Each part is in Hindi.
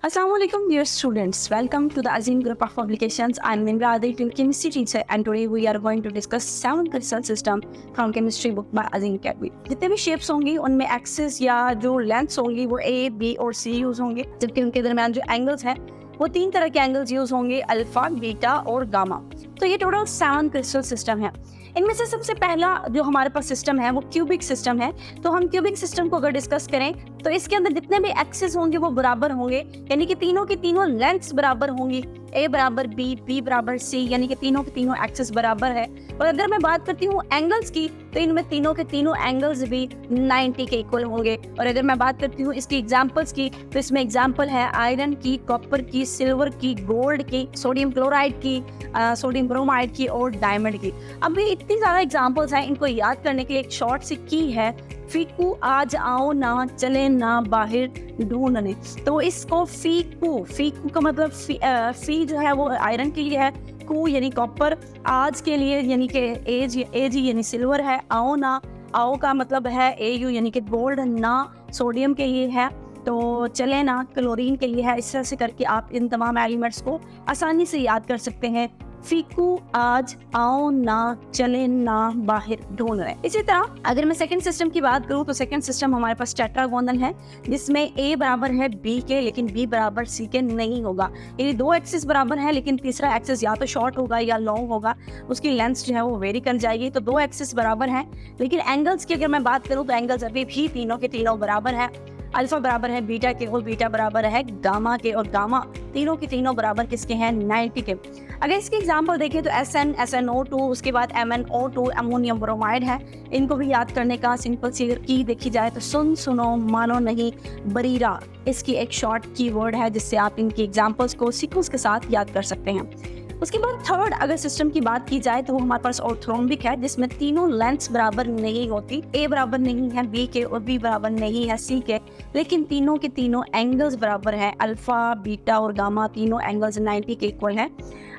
Assalamualaikum dear students, welcome to the Azim group of publications. I'm Nimra Adil, chemistry teacher, and today we are going to discuss 7 crystal system from chemistry book by Azim Academy. जितने भी शेप्स होंगी उनमें एक्सिस या जो लेंथ्स होंगी वो A, B और C यूज होंगे, जबकि उनके दरमियान जो एंगल्स हैं वो 3 तरह के एंगल्स यूज होंगे, अल्फा, बीटा और गामा। तो ये टोटल 7 क्रिस्टल सिस्टम है। इनमें से सबसे पहला जो हमारे पास सिस्टम है वो क्यूबिक सिस्टम है। तो हम क्यूबिक सिस्टम को अगर डिस्कस करें तो इसके अंदर जितने भी एक्सिस होंगे वो बराबर होंगे, यानी कि तीनों की तीनों लेंथ्स बराबर होंगी। ए बराबर बी, बी बराबर सी, यानी कि तीनों के तीनों एक्सिस बराबर है। और अगर मैं बात करती हूँ एंगल्स की तो इनमें तीनों के तीनों एंगल्स भी 90 के इक्वल होंगे। और अगर मैं बात करती हूँ इसकी एग्जांपल्स की तो इसमें एग्जांपल है आयरन की, कॉपर की, सिल्वर की, गोल्ड की, सोडियम क्लोराइड की, सोडियम ब्रोमाइड की और डायमंड की। अभी इतनी ज़्यादा एग्जांपल्स हैं, इनको याद करने के लिए एक शॉर्ट सी की है, फीकू आज आओ ना चले ना बाहर ढूंढने। तो इसको फीकू, फीकू का मतलब फी जो है वो आयरन के लिए है, कू यानी कॉपर, आज के लिए यानी कि एज यानी सिल्वर है, आओ ना, आओ का मतलब है एयू यानी कि गोल्ड, ना सोडियम के लिए है, तो चले ना क्लोरीन के लिए है। इस तरह से करके आप इन तमाम एलिमेंट्स को आसानी से याद कर सकते हैं। फीकू आज आओ ना चले ना बाहर ढूंढ रहे। इसी तरह अगर मैं सेकंड सिस्टम की बात करूं तो सेकंड सिस्टम हमारे पास टेट्रागोनल है, जिसमें ए बराबर है बी के लेकिन बी बराबर सी के नहीं होगा। ये दो एक्सिस बराबर है लेकिन तीसरा एक्सिस या तो शॉर्ट होगा या लॉन्ग होगा, उसकी लेंथ जो है वो वेरी कर जाएगी। तो दो एक्सिस बराबर हैं, लेकिन एंगल्स की अगर मैं बात करूं तो एंगल्स अभी भी तीनों के तीनों बराबर है। अल्फा बराबर है बीटा के और बीटा बराबर है गामा के, और गामा तीनों के तीनों बराबर किसके हैं, 90 के। अगर इसकी एग्जांपल देखें तो SN, SNO2, उसके बाद MnO2 अमोनियम ब्रोमाइड है। इनको भी याद करने का सिंपल सी की देखी जाए तो सुन सुनो मानो नहीं बरीरा, इसकी एक शॉर्ट कीवर्ड है जिससे आप इनकी एग्जांपल्स को सीक्वेंस के साथ याद कर सकते हैं। उसके बाद थर्ड अगर सिस्टम की बात की जाए तो वो हमारे पास ऑर्थोरोम्बिक है, जिसमें तीनों लेंथ्स बराबर नहीं होती। ए बराबर नहीं है बी के और बी बराबर नहीं है सी के, लेकिन तीनों के तीनों एंगल्स बराबर हैं। अल्फा, बीटा और गामा तीनों एंगल्स 90 के इक्वल हैं।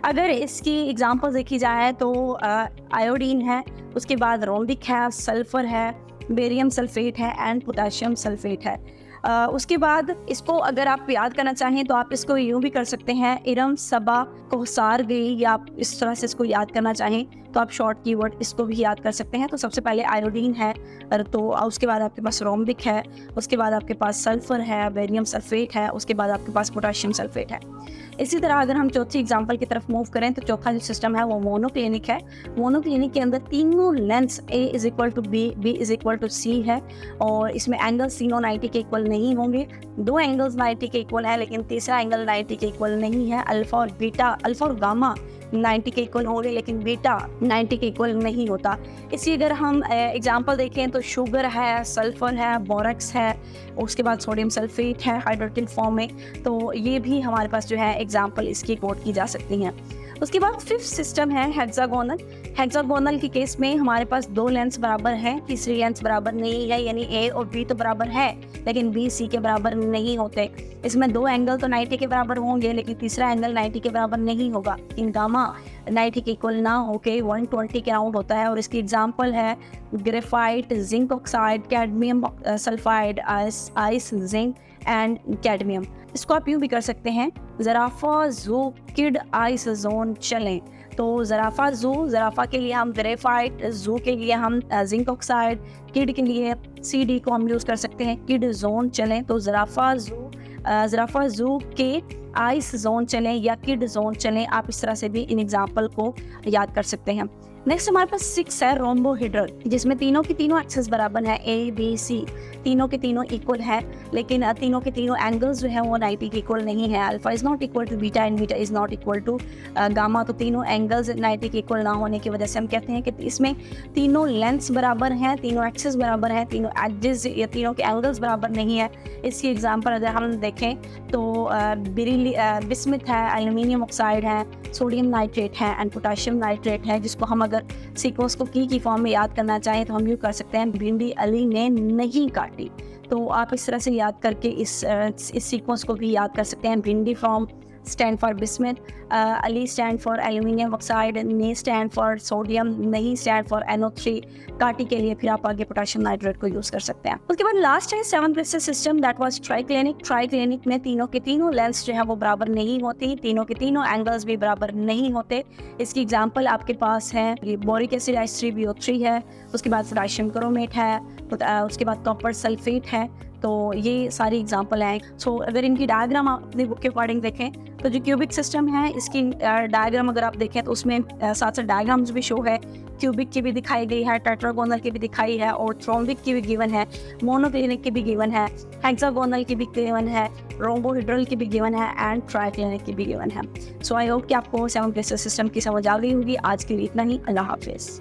अगर इसकी एग्जांपल देखी जाए तो आयोडीन है, उसके बाद रोम्बिक है, सल्फर है, बेरियम सल्फेट है एंड पोटेशियम सल्फेट है। उसके बाद इसको अगर आप याद करना चाहें तो आप इसको यूँ भी कर सकते हैं, इरम सबा कोहसार गई, या आप इस तरह से इसको याद करना चाहें तो आप शॉर्ट कीवर्ड इसको भी याद कर सकते हैं। तो सबसे पहले आयोडीन है, तो उसके बाद आपके पास रोम्बिक है, उसके बाद आपके पास सल्फर है, बेरियम सल्फेट है, उसके बाद आपके पास पोटेशियम सल्फेट है। इसी तरह अगर हम चौथी एग्जांपल की तरफ मूव करें तो चौथा जो सिस्टम है वो मोनोक्लिनिक है। मोनोक्लिनिक के अंदर तीनों lengths A is equal to b, b is equal to c है, और इसमें एंगल्स तीनों 90 के इक्वल नहीं होंगे। दो एंगल्स 90 के इक्वल है लेकिन तीसरा एंगल 90 के इक्वल नहीं है। अल्फा और बीटा, अल्फा और गामा 90 के इक्वल होंगे लेकिन बीटा 90 के इक्वल नहीं होता। इसी अगर हम एग्जांपल देखें तो शुगर है, सल्फर है, बोरेक्स है, उसके बाद सोडियम सल्फेट है हाइड्रोक्सिल फॉर्म में। तो ये भी हमारे पास जो है एग्जांपल इसकी कोट की जा सकती हैं। उसके बाद फिफ्थ सिस्टम है हेक्सागोनल। हेक्सागोनल के केस में हमारे पास दो लेंथ्स बराबर हैं, तीसरी लेंथ्स बराबर नहीं है, यानी ए और बी तो बराबर है लेकिन बी सी के बराबर नहीं होते। इसमें दो एंगल तो 90 के बराबर होंगे लेकिन तीसरा एंगल 90 के बराबर नहीं होगा। इन गामा 90 के इक्वल ना होके 120 के अराउंड होता है, और इसकी एग्जांपल है graphite, zinc oxide, cadmium sulphide, ice, zinc and cadmium. इसको आप यूँ भी कर सकते हैं, ज़राफ़ा जू किड आइस जोन चलें। तो ज़राफ़ा जू, ज़राफ़ा के लिए हम ग्रेफाइट, जू के लिए हम जिंक ऑक्साइड, किड के लिए CD को हम यूज़ कर सकते हैं, किड जोन चलें। तो ज़राफ़ा जू के आइस जोन चलें या किड जोन चलें, आप इस तरह से भी इन एग्जाम्पल को याद कर सकते हैं। नेक्स्ट हमारे पास 6 है रोम्बोहेड्रल, जिसमें तीनों की तीनों एक्सिस बराबर है, A B C तीनों के तीनों इक्वल है, लेकिन तीनों के तीनों एंगल्स जो है वो 90 के इक्वल नहीं है। Alpha is not equal to beta and beta is not equal to gamma. तो तीनों एंगल्स 90 के इक्वल ना होने की वजह से हम कहते हैं कि इसमें तीनों लेंथ्स बराबर हैं, तीनों एक्सिस बराबर हैं, तीनों एजेस या तीनों के एंगल्स बराबर नहीं है। इसकी एग्जांपल अगर हम देखें तो बिस्मिथ है, एल्यूमिनियम ऑक्साइड है, सोडियम नाइट्रेट है एंड पोटेशियम नाइट्रेट है, जिसको हम अगर सीक्वेंस को की फॉर्म में याद करना चाहें तो हम यूँ कर सकते हैं, भिंडी अली ने नहीं काटी। तो आप इस तरह से याद करके इस सीक्वेंस को भी याद कर सकते हैं। भिंडी from stand for bismuth, Ali stand for aluminium oxide, ने स्टैंड फॉर सोडियम, नहीं स्टैंड फॉर NO3, काटी के लिए फिर आप आगे पोटेशियम नाइट्रेट को यूज़ कर सकते हैं। उसके बाद लास्ट है 7 crystal system, that was triclinic. Triclinic में तीनों के तीनों लेंस जो है वो बराबर नहीं होती, तीनों के तीनों एंगल्स भी बराबर नहीं होते। इसकी एग्जांपल आपके पास है, ये बोरिक एसिड H3BO3 है, उसके बाद पोटेशियम क्रोमेट है, उसके बाद कॉपर सल्फेट है। तो ये सारी एग्जांपल हैं। सो अगर इनकी डायग्राम आप अपनी बुक के अकॉर्डिंग देखें तो जो क्यूबिक सिस्टम है इसकी डायग्राम अगर आप देखें तो उसमें साथ साथ डायग्राम्स भी शो है, क्यूबिक की भी दिखाई गई है, टेट्रागोनल की भी दिखाई है, और थ्रोम्बिक की भी गिवन है, मोनोक्लिनिक की भी गिवन है, हेक्सागोनल की भी गिवन है, रोम्बोहेड्रल की भी गिवन है, एंड ट्राइक्लिनिक की भी गिवन है। सो आई होप कि आपको 7 क्रिस्टल सिस्टम की समझ आ गई होगी। आज के लिए इतना ही। अल्लाह हाफिज़।